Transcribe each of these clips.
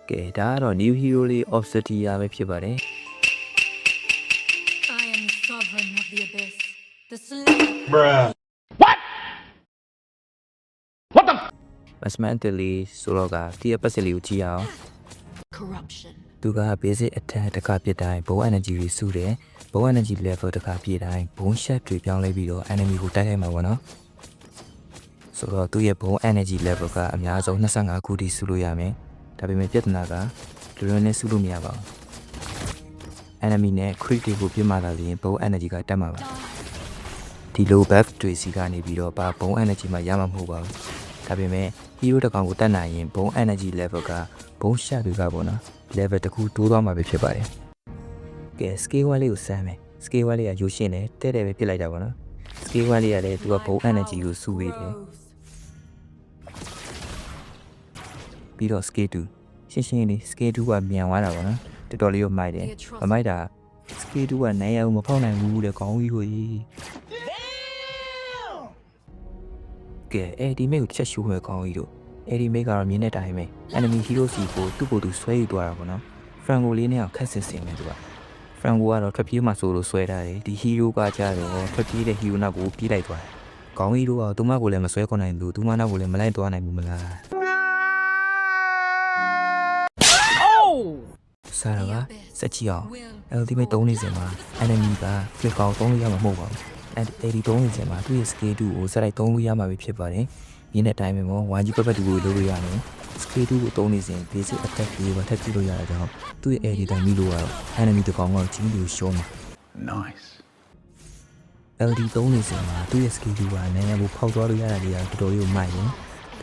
ကဲဒါကတော့ new hero လေး Obsidia ပဲဖြစ်ပါတယ် I am sovereign of the abyss. The slave. Bruh. မစမန်တယ်လေးဆိုတော့ကဒီအပတ်စစ်လေးကိုကြည့်အောင် Corruption. သူက basic attack တစ်ခါပြစ်တိုင်းဘုံ energy တွေစုတယ်ဘုံ energy level တစ်ခါပြည့်တိုင်းဘုံ shot တွေပြောင်းလဲပြီးတော့ enemy ကိုတိုက်ခိုက်မှာပေါ့နော်ဆိုတော့သူ့ရဲ့ဘုံ energy level ကအများဆုံး25ခုထိစုလို့ရမယ်ဒါပေမဲ့ပြဿနာကလူတွေနဲ့စုလို့မရပါဘူး enemy နဲ့ crit တွေကိုပြစ်မှသာလျှင်ဘုံ energy ကတက်မှာပါဒီလို buff တွေစီကနေပြီးတော့ဘုံ energy မှာရမှာမဟုတ်ပါဘူးဒါပေမဲ့ hero တစ်ကောင်ကိုတက်နိုင်ရင်ဘုံ energy level ကဘုံ shot တွေကပေါ့နော် level တစ်ခုတိုးသွားမှာပဲဖြစ်ပါတယ်ကဲ scale 1လေးကိုစမ်းမယ် scale 1လေးကရိုးရှင်းတယ်တဲ့ပဲပြစ်လိုက်တာပေါ့နော် scale 1လေးကလည်းသူကဘုံ energy ကိုစုပေးတယ်ပြီးတော့ scale 2ရှင်းရှင်းလေး scale 2ကမြန်သွားတာပေါ့နော်တော်တော်လေးကိုမိုက်တယ်မမိုက်တာ scale 2ကနိုင်ရအောင်မဖောက်နိုင်ဘူးတဲ့ကောင်းကြီးကိုကြီးကဲအဲ့ဒီမိတ်ကိုတစ်ချက်ရှိုးမယ်ကောင်းကြီးတို့အဲ့ဒီမိတ်ကတော့မြင်းတဲ့တိုင်းပဲ enemy hero စီကိုသူ့ကိုယ်သူဆွဲယူသွားတာပေါ့နော် Franco လေးနဲ့ခက်စစ်စင်တယ်သူက Franco ကတော့ထွက်ပြေးမှဆိုလို့ဆွဲထားတယ်ဒီ hero ကကြတော့ထွက်ပြေးတဲ့ hero နောက်ကိုပြေးလိုက်သွားတယ်ကောင်းကြီးတို့ကသူမကိုလည်းမဆွဲခေါ်နိုင်ဘူးသူမနောက်ကိုလည်းမလိုက်သွားနိုင်ဘူးမလားစားရပါစက်ကြည့်အောင် ultimate 3နေစင်မှာ enemy က flip ကောင်း3လို့ရမှာမဟုတ်ပါဘူးအဲ့ဒီ3နေစင်မှာသူ့ရဲ့ scale 2ကိုစက်လိုက်3လို့ရမှာပဲဖြစ်ပါတယ်ရင်းတဲ့အတိုင်းပဲပေါ့ 1G ပတ်တူကိုလုပ်လို့ရတယ် scale 2ကို3နေစင် basic attack လေးပဲထပ်ကြည့်လို့ရတာကြောင့်သူ့ရဲ့ edit တိုင်းပြီးလို့ကတော့ enemy တစ်ကောင်ကတော့ချင်းကိုရှုံးတယ် Nice. LD 3နေစင်မှာသူ့ရဲ့ scale 2ကလည်းဟိုဖောက်သွားလို့ရတာလေးကတော်တော်လေးကိုမိုက်တယ်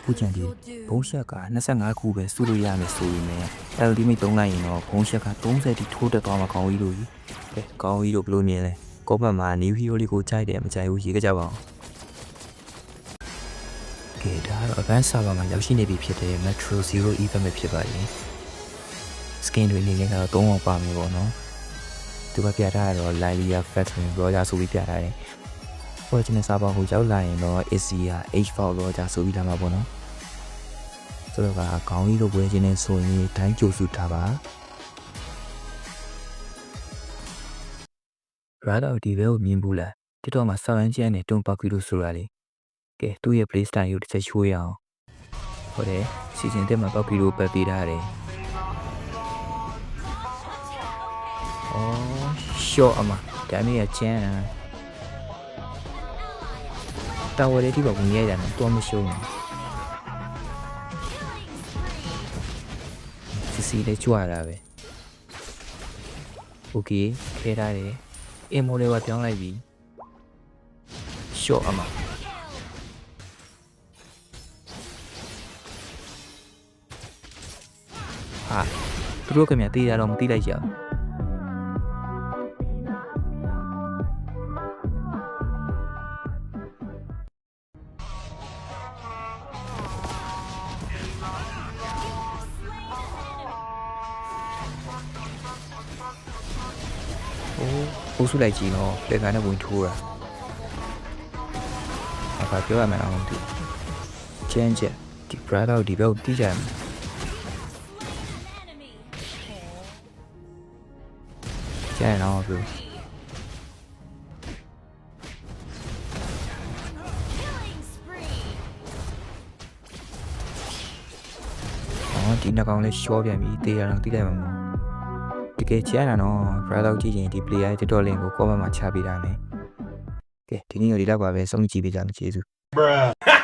ခုချန်ဒီဘုံရှက်က25ခုပဲစုလို့ရမယ်ဆိုရင်လည်း ultimate 3လိုက်ရင်တော့ဘုံရှက်က30တိထိုးတက်သွားမှာကောင်းကြီးလို့ကြီးကဲကောင်းကြီးတို့ဘယ်လိုမြင်လဲကောပတ်မှာ new hero လေးကိုကြိုက်တယ်မကြိုက်ဘူးရေးကြပါအောင်ကဲဒါတော့ advanced server မှာရောက်ရှိနေပြီဖြစ်တဲ့ Metro Zero event ပဲဖြစ်ပါရင် skin တွေအနေနဲ့ကတော့3အောင်ပါမယ်ပေါ့နော်သူကပြထားရတော့ Lilia Factory Roger ဆိုပြီးပြထားတယ် original server ကိုရောက်လာရင်တော့ Asia H4 Roger ဆိုပြီးလာမှာပေါ့နော်ဆိုတော့ကခေါင်းကြီးတို့ပွဲချင်းနဲ့ဆိုရင်တိုင်းကြိုစုထားပါရာတော့ဒီဘဲကိုမြင်ဘူးလားတစ်တော့မှာစောင်းရမ်းကျန်းနဲ့တွန်းပေါက်ပြီးလို့ဆိုတာလေကဲသူ့ရဲ့ play style ကိုတစ်ချက်ချိုးရအောင်ဟုတ်တယ်စီစဉ်တက်မှာပေါက်ပြီးလို့ပတ်ပေးထားတယ်အော်ရှော့အမဒါမျိုးရချမ်းတာဝရလေးဒီဘကဝင်ရတာနဲ့တော့မရှုံးဘူးစီလေးကြွရတာပဲโอเคခဲထားတယ်အင်မိုလေးကပြောင်းလိုက်ပြီရှော့အမဟာသူတို့ကမြတေးရတော့မသိလိုက်ကြဘူးပိုးစုလိုက်ကြည့်တော့လက်ကနေဝင်ထိုးတာအခါပြောရမယ်အောင်သူချမ်းချက်ဒီ brother ဒီဘက်ကိုတီးကြမယ်ကျန်တော့ဘူးဒီနှကောင်လေးရှော့ပြန်ပြီတေးရအောင်တီးလိုက်မှာမဟုတ်တကယ်ချမ်းတာနော် brother ကြည့်ရင်ဒီ player ရဲ့ tutorial link ကို comment မှာချပေးထားမယ်ကဲဒီနေ့တော့ဒီလောက်ပါပဲဆုံးကြည့်ပေးကြမယ်ကျေးဇူး Bruh.